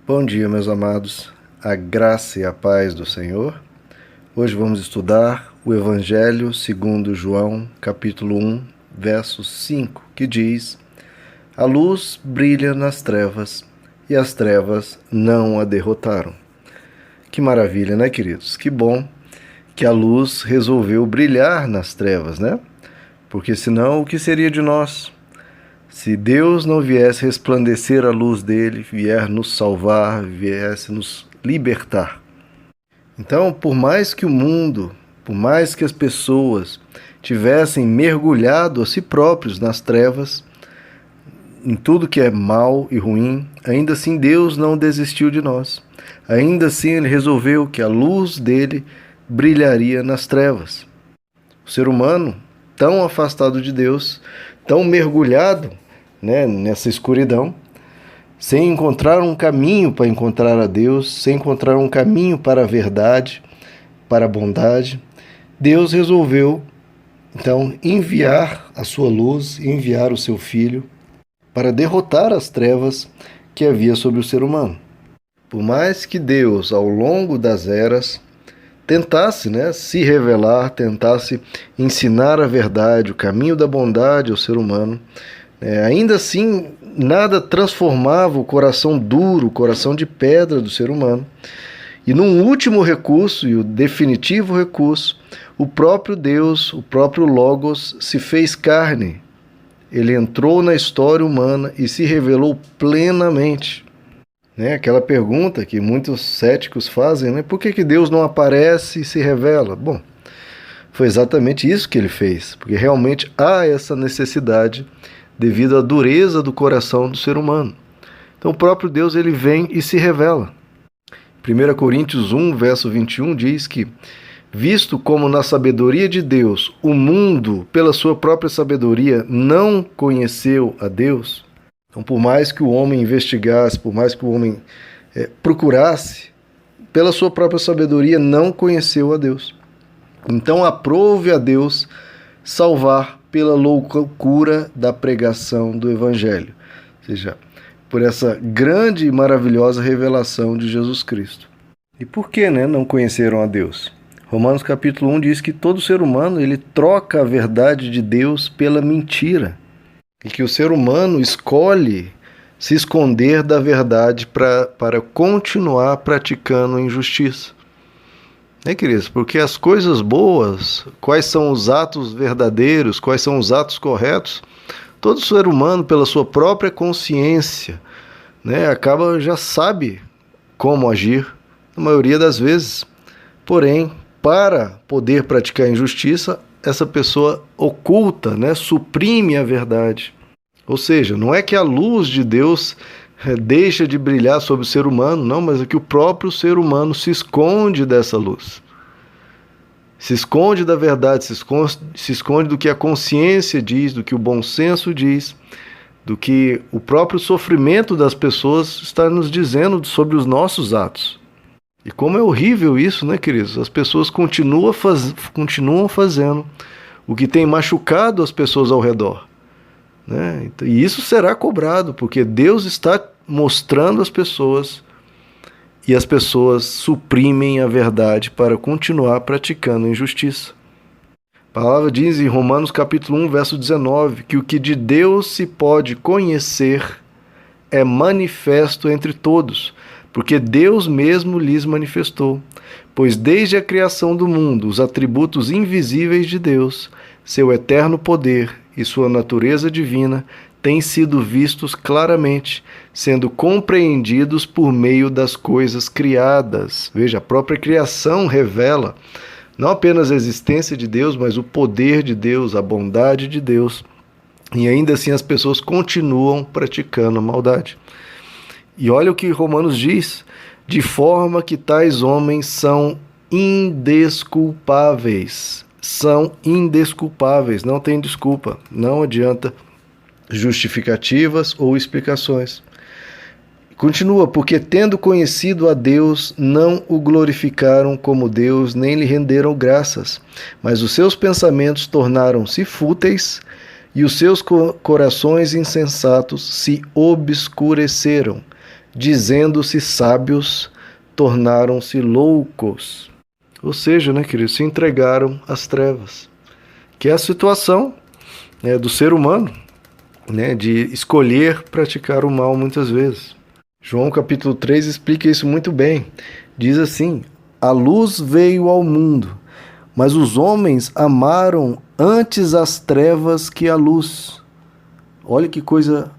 Bom dia, meus amados, a graça e a paz do Senhor. Hoje vamos estudar o Evangelho segundo João, capítulo 1, verso 5, que diz: A luz brilha nas trevas, e as trevas não a derrotaram. Que maravilha, né, queridos? Que bom que a luz resolveu brilhar nas trevas, né? Porque senão, o que seria de nós? Se Deus não viesse resplandecer a luz dele, vier nos salvar, viesse nos libertar. Então, por mais que o mundo, por mais que as pessoas tivessem mergulhado a si próprios nas trevas, em tudo que é mal e ruim, ainda assim Deus não desistiu de nós. Ainda assim ele resolveu que a luz dele brilharia nas trevas. O ser humano, tão afastado de Deus, tão mergulhado, né, nessa escuridão, sem encontrar um caminho para encontrar a Deus, sem encontrar um caminho para a verdade, para a bondade, Deus resolveu, então, enviar a sua luz, enviar o seu Filho, para derrotar as trevas que havia sobre o ser humano. Por mais que Deus, ao longo das eras, tentasse, se revelar, tentasse ensinar a verdade, o caminho da bondade ao ser humano, ainda assim, nada transformava o coração duro, o coração de pedra do ser humano. E num último recurso, e o definitivo recurso, o próprio Deus, o próprio Logos, se fez carne. Ele entrou na história humana e se revelou plenamente. Aquela pergunta que muitos céticos fazem, por que Deus não aparece e se revela? Bom, foi exatamente isso que ele fez, porque realmente há essa necessidade devido à dureza do coração do ser humano. Então o próprio Deus ele vem e se revela. 1 Coríntios 1, verso 21 diz que, visto como na sabedoria de Deus o mundo, pela sua própria sabedoria, não conheceu a Deus, então por mais que o homem investigasse, por mais que o homem procurasse, pela sua própria sabedoria não conheceu a Deus. Então aprove a Deus salvar pela loucura da pregação do Evangelho, ou seja, por essa grande e maravilhosa revelação de Jesus Cristo. E por que não conheceram a Deus? Romanos capítulo 1 diz que todo ser humano ele troca a verdade de Deus pela mentira, e que o ser humano escolhe se esconder da verdade para continuar praticando injustiça. Queridos? Porque as coisas boas, quais são os atos verdadeiros, quais são os atos corretos, todo ser humano, pela sua própria consciência, acaba já sabe como agir, na maioria das vezes. Porém, para poder praticar injustiça, essa pessoa oculta, suprime a verdade. Ou seja, não é que a luz de Deus deixa de brilhar sobre o ser humano, não, mas é que o próprio ser humano se esconde dessa luz. Se esconde da verdade, se esconde do que a consciência diz, do que o bom senso diz, do que o próprio sofrimento das pessoas está nos dizendo sobre os nossos atos. E como é horrível isso, queridos? As pessoas continuam fazendo o que tem machucado as pessoas ao redor. E isso será cobrado, porque Deus está mostrando às pessoas e as pessoas suprimem a verdade para continuar praticando a injustiça. A palavra diz em Romanos capítulo 1, verso 19, que o que de Deus se pode conhecer é manifesto entre todos, porque Deus mesmo lhes manifestou. Pois desde a criação do mundo, os atributos invisíveis de Deus, seu eterno poder e sua natureza divina, têm sido vistos claramente, sendo compreendidos por meio das coisas criadas. Veja, a própria criação revela não apenas a existência de Deus, mas o poder de Deus, a bondade de Deus. E ainda assim as pessoas continuam praticando a maldade. E olha o que Romanos diz: de forma que tais homens são indesculpáveis. São indesculpáveis, não tem desculpa, não adianta justificativas ou explicações. Continua, porque tendo conhecido a Deus, não o glorificaram como Deus, nem lhe renderam graças, mas os seus pensamentos tornaram-se fúteis e os seus corações insensatos se obscureceram. dizendo-se sábios, tornaram-se loucos. Ou seja, né, queridos, se entregaram às trevas, que é a situação, né, do ser humano, né, de escolher praticar o mal muitas vezes. João capítulo 3 explica isso muito bem. Diz assim: a luz veio ao mundo, mas os homens amaram antes as trevas que a luz. Olha que coisa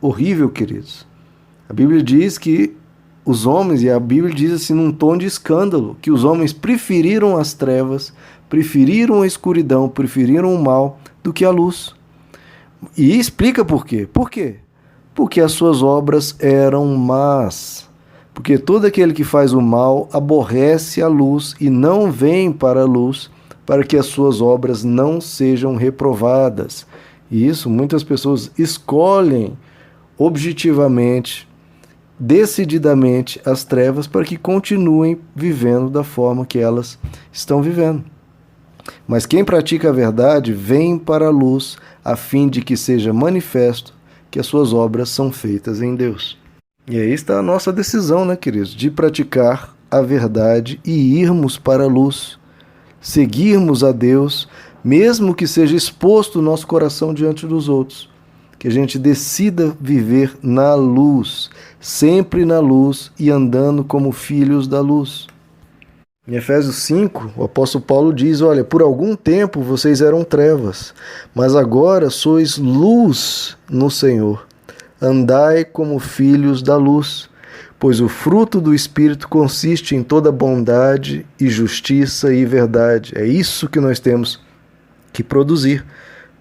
horrível, queridos. A Bíblia diz que os homens, e a Bíblia diz assim num tom de escândalo, que os homens preferiram as trevas, preferiram a escuridão, preferiram o mal do que a luz. E explica por quê. Por quê? Porque as suas obras eram más. Porque todo aquele que faz o mal aborrece a luz e não vem para a luz, para que as suas obras não sejam reprovadas. E isso muitas pessoas escolhem objetivamente, decididamente as trevas para que continuem vivendo da forma que elas estão vivendo. Mas quem pratica a verdade vem para a luz, a fim de que seja manifesto que as suas obras são feitas em Deus. E aí está a nossa decisão, né, queridos, de praticar a verdade e irmos para a luz, seguirmos a Deus, mesmo que seja exposto o nosso coração diante dos outros, que a gente decida viver na luz, sempre na luz e andando como filhos da luz. Em Efésios 5, o apóstolo Paulo diz, olha, por algum tempo vocês eram trevas, mas agora sois luz no Senhor. Andai como filhos da luz, pois o fruto do Espírito consiste em toda bondade e justiça e verdade. É isso que nós temos que produzir.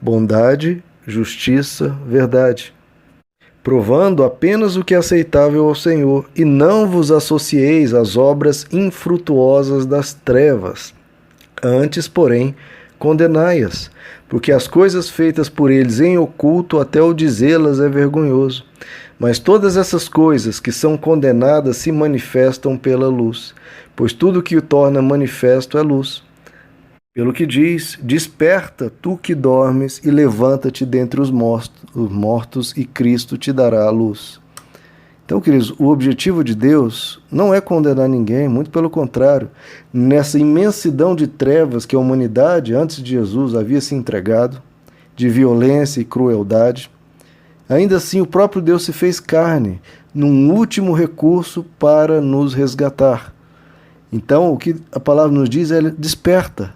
Bondade, justiça, verdade. Provando apenas o que é aceitável ao Senhor, e não vos associeis às obras infrutuosas das trevas. Antes, porém, condenai-as, porque as coisas feitas por eles em oculto, até o dizê-las é vergonhoso. Mas todas essas coisas que são condenadas se manifestam pela luz, pois tudo que o torna manifesto é luz. Pelo que diz, desperta, tu que dormes, e levanta-te dentre os mortos, e Cristo te dará a luz. Então, queridos, o objetivo de Deus não é condenar ninguém, muito pelo contrário. Nessa imensidão de trevas que a humanidade, antes de Jesus, havia se entregado, de violência e crueldade, ainda assim o próprio Deus se fez carne, num último recurso para nos resgatar. Então, o que a palavra nos diz é: desperta,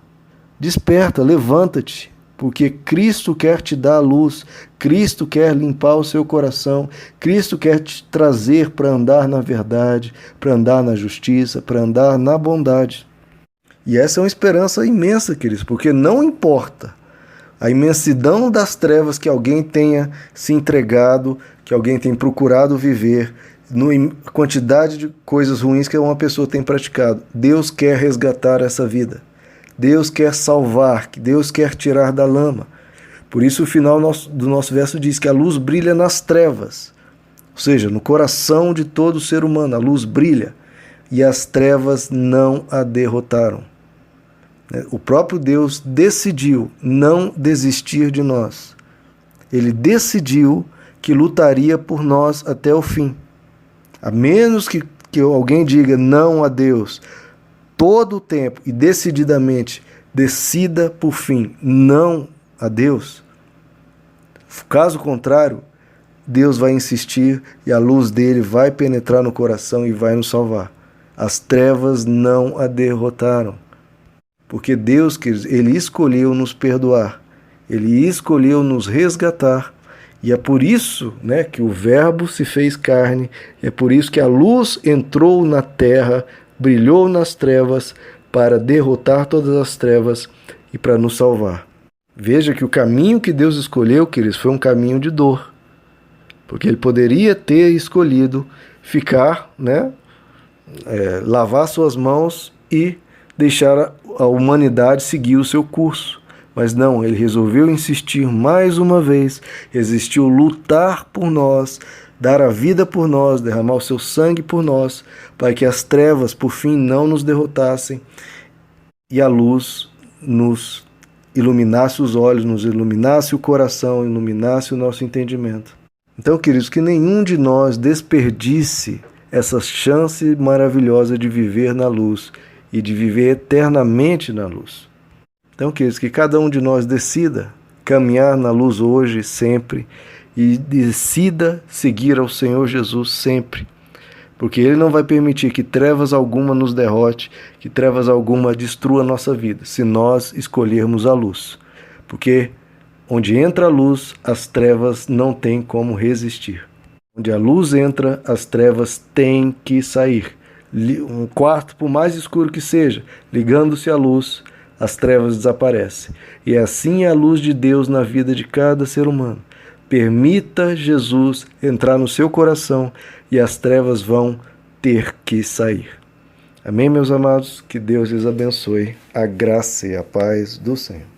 desperta, levanta-te, porque Cristo quer te dar a luz, Cristo quer limpar o seu coração, Cristo quer te trazer para andar na verdade, para andar na justiça, para andar na bondade. E essa é uma esperança imensa, queridos, porque não importa a imensidão das trevas que alguém tenha se entregado, que alguém tenha procurado viver, a quantidade de coisas ruins que uma pessoa tem praticado, Deus quer resgatar essa vida. Deus quer salvar, Deus quer tirar da lama. Por isso o final do nosso verso diz que a luz brilha nas trevas, ou seja, no coração de todo ser humano, a luz brilha e as trevas não a derrotaram. O próprio Deus decidiu não desistir de nós. Ele decidiu que lutaria por nós até o fim. A menos que alguém diga não a Deus, todo o tempo e decididamente decida por fim não a Deus, caso contrário, Deus vai insistir e a luz dele vai penetrar no coração e vai nos salvar. As trevas não a derrotaram, porque Deus, ele escolheu nos perdoar, ele escolheu nos resgatar, e é por isso, né, que o Verbo se fez carne, é por isso que a luz entrou na terra, brilhou nas trevas para derrotar todas as trevas e para nos salvar. Veja que o caminho que Deus escolheu, queridos, foi um caminho de dor. Porque ele poderia ter escolhido ficar, né, lavar suas mãos e deixar a humanidade seguir o seu curso. Mas não, ele resolveu insistir mais uma vez, resistiu lutar por nós, dar a vida por nós, derramar o seu sangue por nós, para que as trevas, por fim, não nos derrotassem e a luz nos iluminasse os olhos, nos iluminasse o coração, iluminasse o nosso entendimento. Então, queridos, que nenhum de nós desperdice essa chance maravilhosa de viver na luz e de viver eternamente na luz. Então, queridos, que cada um de nós decida caminhar na luz hoje, sempre, e decida seguir ao Senhor Jesus sempre, porque Ele não vai permitir que trevas alguma nos derrote, que trevas alguma destrua a nossa vida, se nós escolhermos a luz. Porque onde entra a luz, as trevas não têm como resistir. Onde a luz entra, as trevas têm que sair. Um quarto, por mais escuro que seja, ligando-se à luz, as trevas desaparecem. E assim é a luz de Deus na vida de cada ser humano. Permita Jesus entrar no seu coração e as trevas vão ter que sair. Amém, meus amados? Que Deus lhes abençoe. A graça e a paz do Senhor.